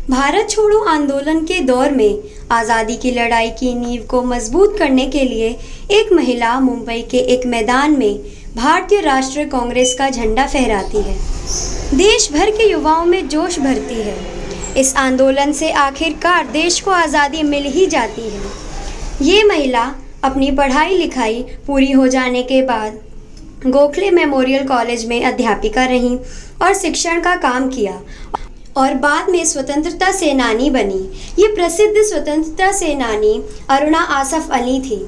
भारत छोड़ो आंदोलन के दौर में आज़ादी की लड़ाई की नींव को मजबूत करने के लिए एक महिला मुंबई के एक मैदान में भारतीय राष्ट्रीय कांग्रेस का झंडा फहराती है। देश भर के युवाओं में जोश भरती है। इस आंदोलन से आखिरकार देश को आज़ादी मिल ही जाती है। ये महिला अपनी पढ़ाई लिखाई पूरी हो जाने के बाद गोखले मेमोरियल कॉलेज में अध्यापिका रहीं और शिक्षण का काम किया और बाद में स्वतंत्रता सेनानी बनी। ये प्रसिद्ध स्वतंत्रता सेनानी अरुणा आसफ अली थी।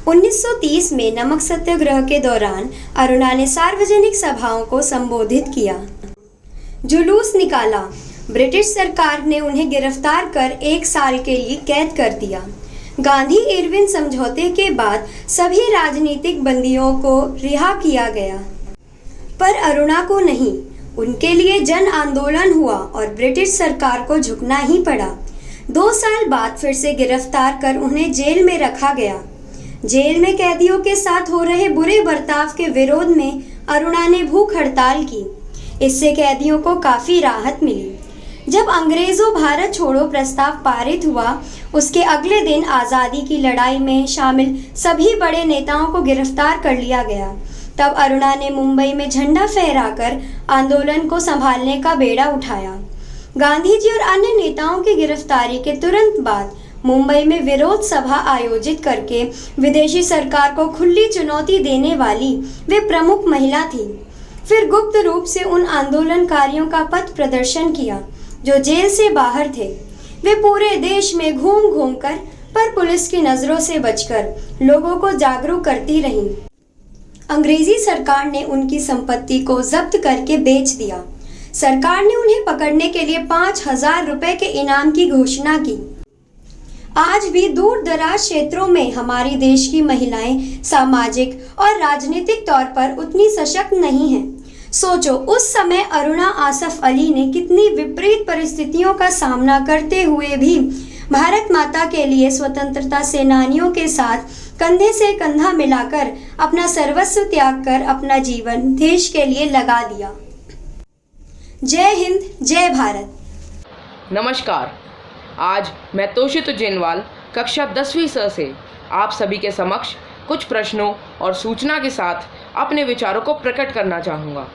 1930 में नमक सत्याग्रह के दौरान अरुणा ने सार्वजनिक सभाओं को संबोधित किया, जुलूस निकाला। ब्रिटिश सरकार ने उन्हें गिरफ्तार कर 1 साल के लिए कैद कर दिया। गांधी इरविन समझौते के बाद सभी राजनीतिक बंदियों को रिहा किया गया, पर अरुणा को नहीं। उनके लिए जन आंदोलन हुआ और ब्रिटिश सरकार को झुकना ही पड़ा। 2 साल बाद फिर से गिरफ्तार कर उन्हें जेल में रखा गया। जेल में कैदियों के साथ हो रहे बुरे बर्ताव के विरोध में अरुणा ने भूख हड़ताल की। इससे कैदियों को काफ़ी राहत मिली। जब अंग्रेज़ों भारत छोड़ो प्रस्ताव पारित हुआ, उसके अगले दिन आज़ादी की लड़ाई में शामिल सभी बड़े नेताओं को गिरफ्तार कर लिया गया। तब अरुणा ने मुंबई में झंडा फहराकर आंदोलन को संभालने का बेड़ा उठाया। गांधी जी और अन्य नेताओं की गिरफ्तारी के तुरंत बाद मुंबई में विरोध सभा आयोजित करके विदेशी सरकार को खुली चुनौती देने वाली वे प्रमुख महिला थी। फिर गुप्त रूप से उन आंदोलनकारियों का पथ प्रदर्शन किया जो जेल से बाहर थे। वे पूरे देश में घूम घूम कर पर पुलिस की नज़रों से बचकर लोगों को जागरूक करती रहीं। अंग्रेजी सरकार ने उनकी संपत्ति को जब्त करके बेच दिया। सरकार ने उन्हें पकड़ने के लिए 5,000 रुपए के इनाम की घोषणा की। आज भी दूर दराज क्षेत्रों में हमारी देश की महिलाएं सामाजिक और राजनीतिक तौर पर उतनी सशक्त नहीं हैं। सोचो, उस समय अरुणा आसफ अली ने कितनी विपरीत परिस्थितियों का सामना करते हुए भी भारत माता के लिए स्वतंत्रता सेनानियों के साथ कंधे से कंधा मिलाकर अपना सर्वस्व त्याग कर अपना जीवन देश के लिए लगा दिया। जय हिंद, जय भारत। नमस्कार, आज मैं तोषित जेनवाल कक्षा 10वीं स से आप सभी के समक्ष कुछ प्रश्नों और सूचना के साथ अपने विचारों को प्रकट करना चाहूँगा।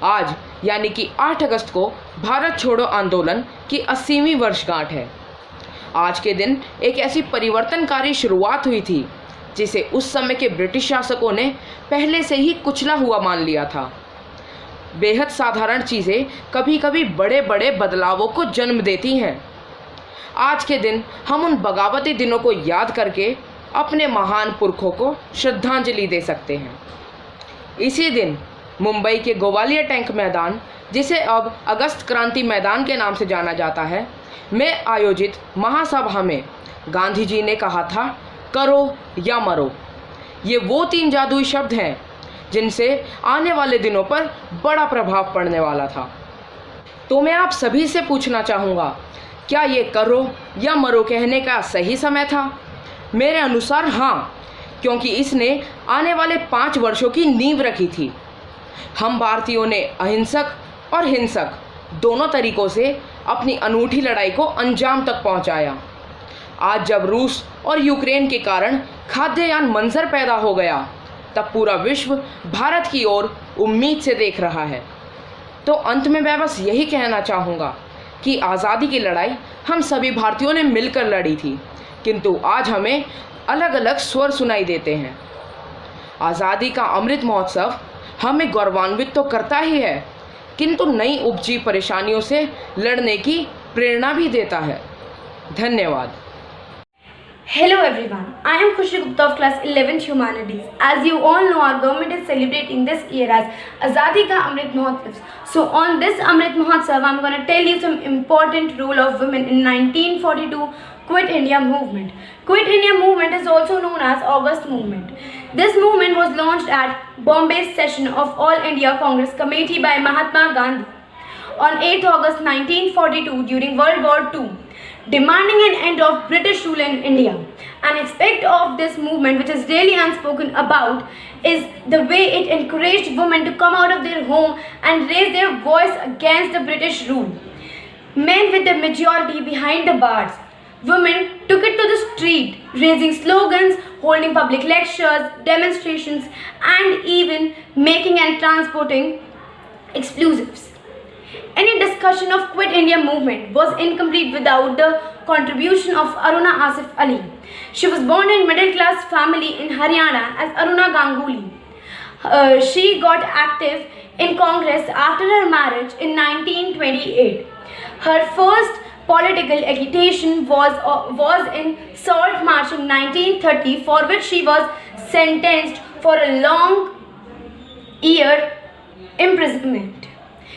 आज यानी कि 8 अगस्त को भारत छोड़ो आंदोलन की 80वीं वर्षगांठ है। आज के दिन एक ऐसी परिवर्तनकारी शुरुआत हुई थी जिसे उस समय के ब्रिटिश शासकों ने पहले से ही कुचला हुआ मान लिया था। बेहद साधारण चीज़ें कभी कभी बड़े बड़े बदलावों को जन्म देती हैं। आज के दिन हम उन बगावती दिनों को याद करके अपने महान पुरखों को श्रद्धांजलि दे सकते हैं। इसी दिन मुंबई के गोवालिया टैंक मैदान, जिसे अब अगस्त क्रांति मैदान के नाम से जाना जाता है, में आयोजित महासभा में गांधी जी ने कहा था, करो या मरो। ये वो 3 जादुई शब्द हैं जिनसे आने वाले दिनों पर बड़ा प्रभाव पड़ने वाला था। तो मैं आप सभी से पूछना चाहूँगा, क्या ये करो या मरो कहने का सही समय था? मेरे अनुसार हाँ, क्योंकि इसने आने वाले 5 वर्षों की नींव रखी थी। हम भारतीयों ने अहिंसक और हिंसक दोनों तरीकों से अपनी अनूठी लड़ाई को अंजाम तक पहुंचाया। आज जब रूस और यूक्रेन के कारण खाद्यान्न मंजर पैदा हो गया, तब पूरा विश्व भारत की ओर उम्मीद से देख रहा है। तो अंत में मैं बस यही कहना चाहूँगा कि आज़ादी की लड़ाई हम सभी भारतीयों ने मिलकर लड़ी थी, किंतु आज हमें अलग अलग स्वर सुनाई देते हैं। आज़ादी का अमृत महोत्सव हमें गौरवान्वित तो करता ही है, किंतु नई उपजी परेशानियों से लड़ने की प्रेरणा भी देता है। धन्यवाद। Hello everyone, I am Khushi Gupta of class 11th Humanities. As you all know, our government is celebrating this year as Azadi Ka Amrit Mahotsav. So on this Amrit Mahotsav, I am going to tell you some important role of women in 1942 Quit India movement. Quit India movement is also known as August movement. This movement was launched at Bombay's session of All India Congress Committee by Mahatma Gandhi on 8th August 1942 during World War II, demanding an end of British rule in India. An aspect of this movement which is really unspoken about is the way it encouraged women to come out of their home and raise their voice against the British rule. Men with a majority behind the bars. Women took it to the street, raising slogans, holding public lectures, demonstrations, and even making and transporting explosives. Any discussion of Quit India movement was incomplete without the contribution of Aruna Asif Ali. She was born in middle class family in Haryana as Aruna Ganguly. She got active in Congress after her marriage in 1928. Her first political agitation was in Salt March in 1930, for which she was sentenced for a long year imprisonment.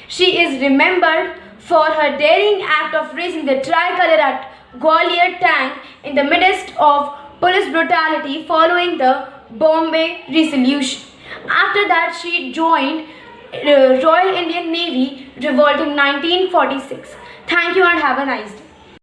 She is remembered for her daring act of raising the tricolor at Gwalior tank in the midst of police brutality following the Bombay Resolution. After that, she joined Royal Indian Navy revolt in 1946. Thank you and have a nice day.